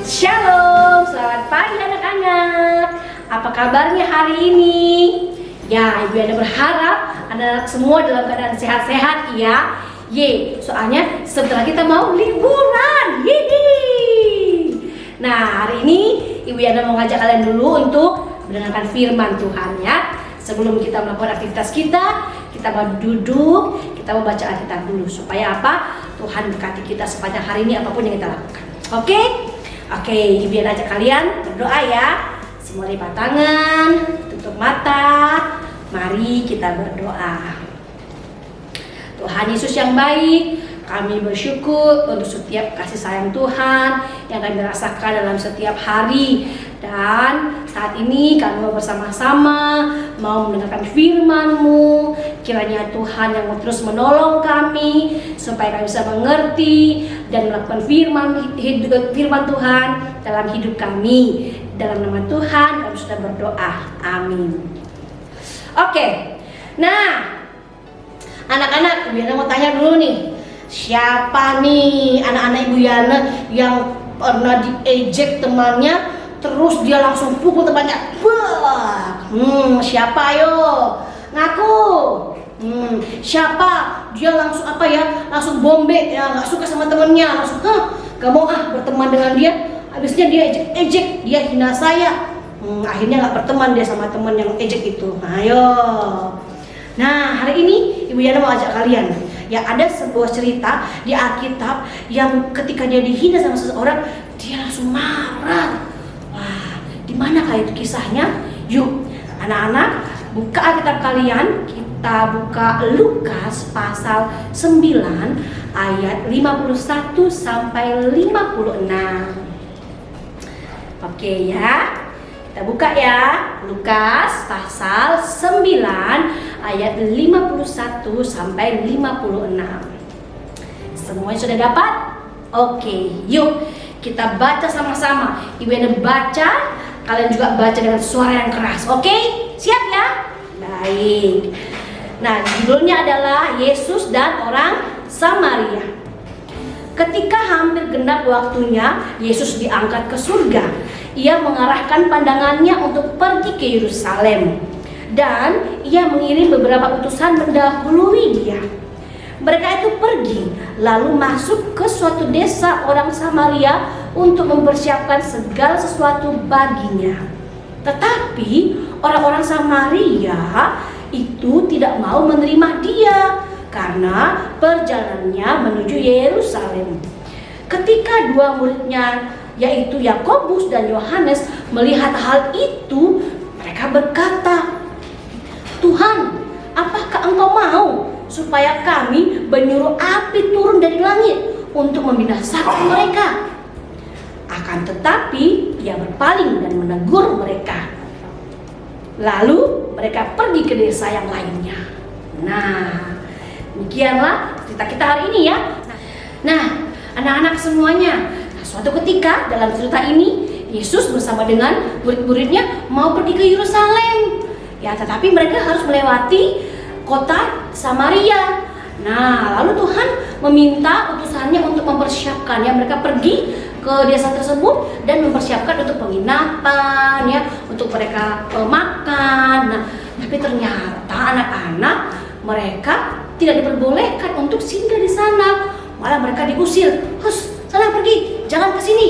Shalom, selamat pagi anak-anak. Apa kabarnya hari ini? Ya, Ibu Yana berharap anak-anak semua dalam keadaan sehat-sehat ya. Soalnya setelah kita mau liburan. Nah, hari ini Ibu Yana mau ngajak kalian dulu untuk mendengarkan firman Tuhan ya. Sebelum kita melakukan aktivitas kita mau duduk, kita mau baca Alkitab dulu supaya apa? Tuhan berkati kita sepanjang hari ini apapun yang kita lakukan. Oke, Ibu Yana ajak kalian berdoa ya. Semua lipat tangan, tutup mata. Mari kita berdoa. Tuhan Yesus yang baik, kami bersyukur untuk setiap kasih sayang Tuhan yang kami rasakan dalam setiap hari. Dan saat ini kami mau bersama-sama mau mendengarkan firman-Mu. Kiranya Tuhan yang mau terus menolong kami supaya kami bisa mengerti dan melakukan firman Tuhan dalam hidup kami. Dalam nama Tuhan kami sudah berdoa. Amin. Oke. Nah, anak-anak, Ibu Yana mau tanya dulu nih. Siapa nih anak-anak Ibu Yana yang pernah diejek temannya terus dia langsung pukul temannya? Siapa yo? Ngaku. Siapa? Dia langsung langsung bombe ya, nggak suka sama temennya, langsung gak mau berteman dengan dia. Habisnya dia ejek, dia hina saya. Akhirnya nggak berteman dia sama teman yang ejek itu. Ayo. Nah, hari ini Ibu Yana mau ajak kalian. Ya, ada sebuah cerita di Alkitab yang ketika dia dihina sama seseorang, dia langsung marah. Wah, di manakah itu kisahnya? Yuk, anak-anak, buka Alkitab kalian. Kita buka Lukas pasal 9 ayat 51 sampai 56. Oke ya. Kita buka ya, Lukas pasal 9 ayat 51 sampai 56. Semuanya sudah dapat? Oke, yuk kita baca sama-sama. Ibu Yana baca, kalian juga baca dengan suara yang keras. Oke? Siap ya? Baik. Nah, judulnya adalah Yesus dan orang Samaria. Ketika hampir genap waktunya Yesus diangkat ke surga, ia mengarahkan pandangannya untuk pergi ke Yerusalem, dan ia mengirim beberapa utusan mendahului dia. Mereka itu pergi lalu masuk ke suatu desa orang Samaria untuk mempersiapkan segala sesuatu baginya. Tetapi orang-orang Samaria itu tidak mau menerima dia karena perjalanannya menuju Yerusalem. Ketika dua muridnya yaitu Yakobus dan Yohanes melihat hal itu, mereka berkata, "Tuhan, apakah Engkau mau supaya kami menyuruh api turun dari langit untuk membinasakan mereka?" Akan tetapi ia berpaling dan menegur mereka. Lalu mereka pergi ke desa yang lainnya. Nah, demikianlah cerita kita hari ini ya. Nah, anak-anak semuanya, suatu ketika dalam cerita ini Yesus bersama dengan murid-muridnya mau pergi ke Yerusalem. Ya, tetapi mereka harus melewati kota Samaria. Nah, lalu Tuhan meminta utusannya untuk mempersiapkan ya, mereka pergi ke desa tersebut dan mempersiapkan untuk penginapan ya, untuk mereka makan. Nah, tapi ternyata anak-anak mereka tidak diperbolehkan untuk singgah di sana. Malah mereka diusir. Sana pergi, jangan ke sini,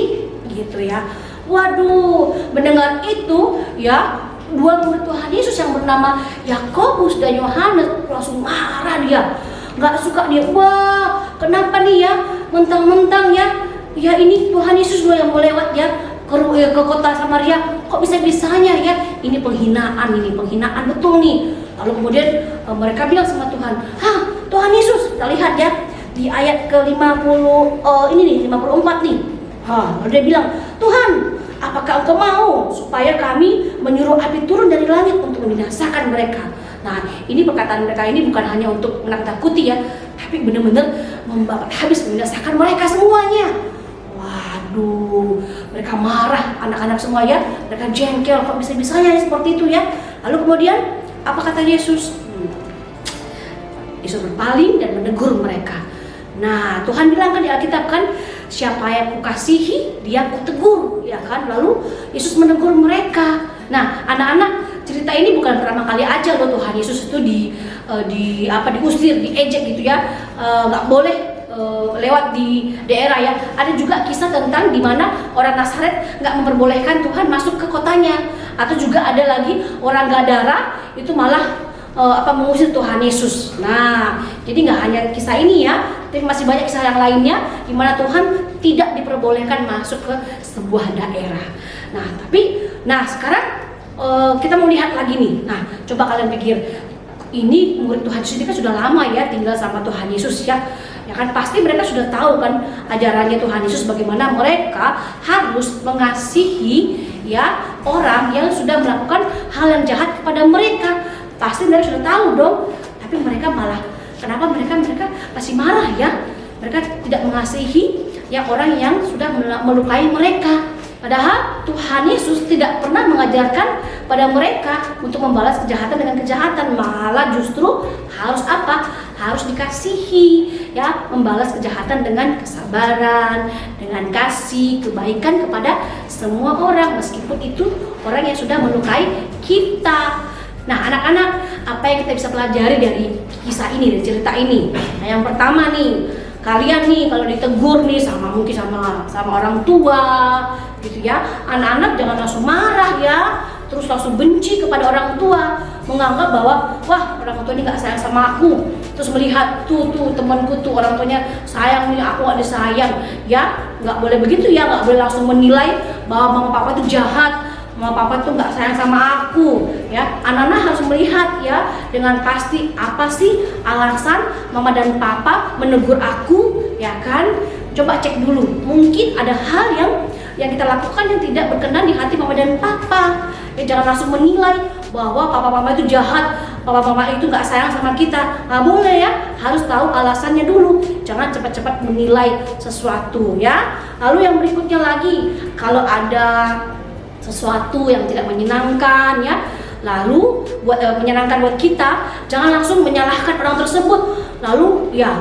gitu ya. Waduh, mendengar itu ya, dua murid Tuhan Yesus yang bernama Yakobus dan Yohanes langsung marah dia. Nggak suka dia. Wah, kenapa nih ya? Mentang-mentang ya ini Tuhan Yesus loh yang mau lewat ya ke kota Samaria. Kok bisa-bisanya ya? Ini penghinaan betul nih. Lalu kemudian mereka bilang sama Tuhan, Tuhan Yesus, kita lihat ya di ayat ke-50 54 nih. Lalu dia bilang, "Tuhan, apakah Engkau mau supaya kami menyuruh api turun dari langit untuk membinasakan mereka?" Nah, ini perkataan mereka ini bukan hanya untuk menakut-nakuti ya, tapi benar-benar membabat habis membinasakan mereka semuanya. Waduh, mereka marah, anak-anak semua ya, mereka jengkel, kok bisa-bisanya seperti itu ya. Lalu kemudian apa kata Yesus? Yesus berpaling dan menegur mereka. Nah, Tuhan bilang kan di Alkitab kan, siapa yang kukasihi dia kutegur, ya kan? Lalu Yesus menegur mereka. Nah, anak-anak, cerita ini bukan pertama kali aja loh Tuhan Yesus itu diusir, diejek gitu ya, nggak boleh lewat di daerah ya. Ada juga kisah tentang dimana orang Nazaret nggak memperbolehkan Tuhan masuk ke kotanya. Atau juga ada lagi orang Gadara itu malah mengusir Tuhan Yesus. Nah, jadi nggak hanya kisah ini ya, tapi masih banyak kisah yang lainnya di mana Tuhan tidak diperbolehkan masuk ke sebuah daerah. Nah, sekarang kita mau lihat lagi nih. Nah, coba kalian pikir, ini murid Tuhan Yesus ini kan sudah lama ya tinggal sama Tuhan Yesus ya. Ya kan pasti mereka sudah tahu kan ajarannya Tuhan Yesus, bagaimana mereka harus mengasihi ya orang yang sudah melakukan hal yang jahat kepada mereka. Pasti mereka sudah tahu dong, tapi mereka malah, kenapa mereka masih marah ya? Mereka tidak mengasihi ya orang yang sudah melukai mereka. Padahal Tuhan Yesus tidak pernah mengajarkan pada mereka untuk membalas kejahatan dengan kejahatan, malah justru harus apa? Harus dikasihi ya, membalas kejahatan dengan kesabaran, dengan kasih, kebaikan kepada semua orang, meskipun itu orang yang sudah melukai kita. Nah, anak-anak, apa yang kita bisa pelajari dari kisah ini, dari cerita ini? Nah, yang pertama nih, kalian nih kalau ditegur nih mungkin sama orang tua gitu ya, anak-anak jangan langsung marah ya, terus langsung benci kepada orang tua, menganggap bahwa wah, orang tua ini nggak sayang sama aku, terus melihat tuh temanku tuh orang tuanya sayang nih, aku nggak disayang ya. Nggak boleh begitu ya, nggak boleh langsung menilai bahwa mama papa itu jahat, mama papa tuh nggak sayang sama aku ya. Anak-anak harus melihat ya dengan pasti, apa sih alasan mama dan papa menegur aku, ya kan? Coba cek dulu, mungkin ada hal yang kita lakukan yang tidak berkenan di hati mama dan papa. Ya, jangan langsung menilai bahwa papa mama itu jahat, papa mama itu nggak sayang sama kita. Nggak boleh ya, harus tahu alasannya dulu. Jangan cepat-cepat menilai sesuatu ya. Lalu yang berikutnya lagi, kalau ada sesuatu yang tidak menyenangkan ya, lalu menyenangkan buat kita, jangan langsung menyalahkan orang tersebut. Lalu ya,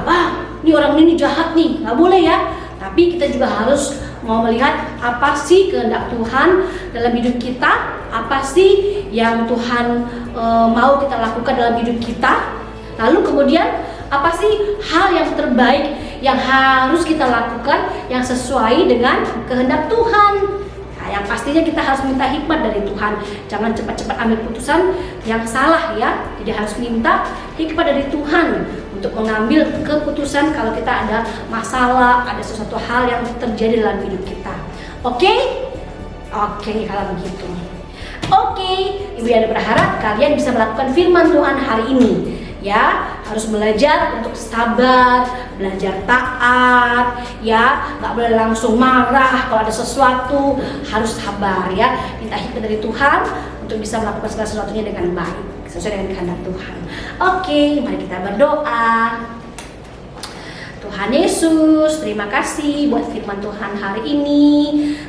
ini orang ini jahat nih, nggak boleh ya. Tapi kita juga harus mau melihat apa sih kehendak Tuhan dalam hidup kita, apa sih yang Tuhan mau kita lakukan dalam hidup kita. Lalu kemudian apa sih hal yang terbaik yang harus kita lakukan yang sesuai dengan kehendak Tuhan. Yang pastinya kita harus minta hikmat dari Tuhan. Jangan cepat-cepat ambil putusan yang salah ya. Jadi harus minta hikmat dari Tuhan untuk mengambil keputusan kalau kita ada masalah, ada sesuatu hal yang terjadi dalam hidup kita. Oke, kalau begitu. Ibu Yana berharap kalian bisa melakukan firman Tuhan hari ini. Ya, harus belajar untuk sabar, belajar taat, ya, nggak boleh langsung marah kalau ada sesuatu, harus sabar ya, minta hikmat dari Tuhan untuk bisa melakukan segala sesuatunya dengan baik, sesuai dengan kehendak Tuhan. Mari kita berdoa. Tuhan Yesus, terima kasih buat firman Tuhan hari ini.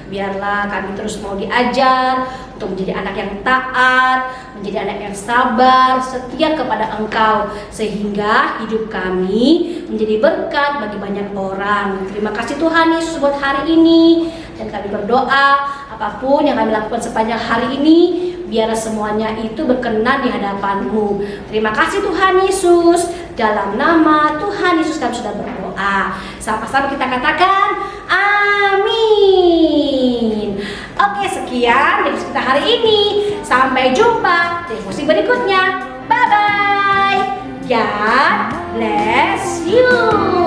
Biarlah kami terus mau diajar untuk menjadi anak yang taat, menjadi anak yang sabar, setia kepada Engkau, sehingga hidup kami menjadi berkat bagi banyak orang. Terima kasih Tuhan Yesus buat hari ini. Dan kami berdoa, apapun yang kami lakukan sepanjang hari ini, biar semuanya itu berkenan di hadapan-Mu. Terima kasih Tuhan Yesus. Dalam nama Tuhan Yesus kami sudah berdoa. Sama-sama kita katakan amin. Sekian dari kita hari ini. Sampai jumpa di diskusi berikutnya. Bye-bye. God bless you.